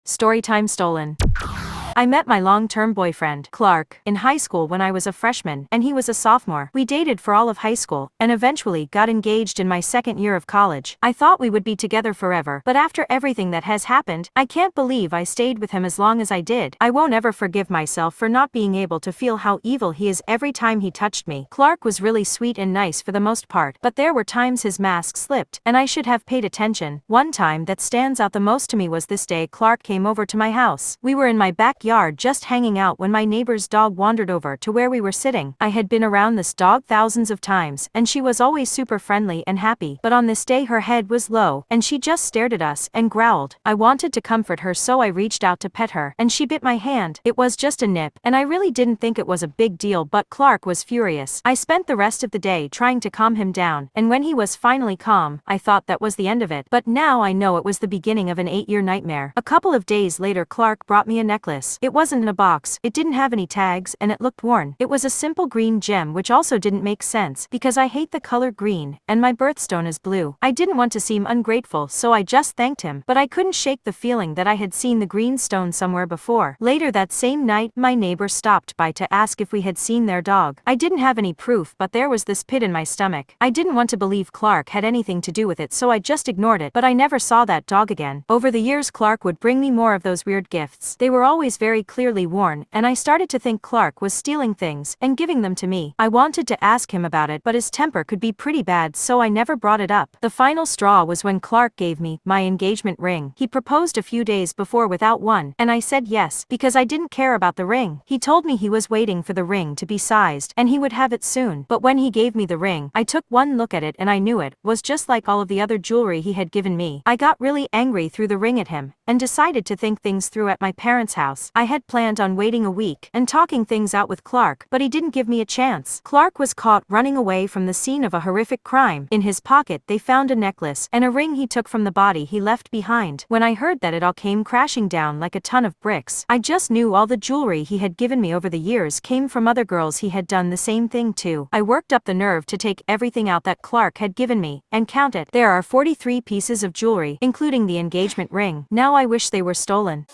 Storytime stolen. I met my long-term boyfriend, Clark, in high school when I was a freshman, and he was a sophomore. We dated for all of high school, and eventually got engaged in my second year of college. I thought we would be together forever, but after everything that has happened, I can't believe I stayed with him as long as I did. I won't ever forgive myself for not being able to feel how evil he is every time he touched me. Clark was really sweet and nice for the most part, but there were times his mask slipped, and I should have paid attention. One time that stands out the most to me was this day Clark came over to my house. We were in my backyard just hanging out when my neighbor's dog wandered over to where we were sitting. I had been around this dog thousands of times, and she was always super friendly and happy, but on this day her head was low, and she just stared at us and growled. I wanted to comfort her, so I reached out to pet her, and she bit my hand. It was just a nip, and I really didn't think it was a big deal, but Clark was furious. I spent the rest of the day trying to calm him down, and when he was finally calm, I thought that was the end of it, but now I know it was the beginning of an 8-year nightmare. A couple of days later Clark brought me a necklace. It wasn't in a box, it didn't have any tags, and it looked worn. It was a simple green gem, which also didn't make sense, because I hate the color green, and my birthstone is blue. I didn't want to seem ungrateful, so I just thanked him, but I couldn't shake the feeling that I had seen the green stone somewhere before. Later that same night, my neighbor stopped by to ask if we had seen their dog. I didn't have any proof, but there was this pit in my stomach. I didn't want to believe Clark had anything to do with it, so I just ignored it, but I never saw that dog again. Over the years Clark would bring me more of those weird gifts. They were always very clearly worn, and I started to think Clark was stealing things and giving them to me. I wanted to ask him about it, but his temper could be pretty bad, so I never brought it up. The final straw was when Clark gave me my engagement ring. He proposed a few days before without one, and I said yes, because I didn't care about the ring. He told me he was waiting for the ring to be sized, and he would have it soon. But when he gave me the ring, I took one look at it and I knew it was just like all of the other jewelry he had given me. I got really angry, threw the ring at him, and decided to think things through at my parents' house. I had planned on waiting a week and talking things out with Clark, but he didn't give me a chance. Clark was caught running away from the scene of a horrific crime. In his pocket they found a necklace and a ring he took from the body he left behind. When I heard that, it all came crashing down like a ton of bricks. I just knew all the jewelry he had given me over the years came from other girls he had done the same thing to. I worked up the nerve to take everything out that Clark had given me and count it. There are 43 pieces of jewelry, including the engagement ring. Now I wish they were stolen.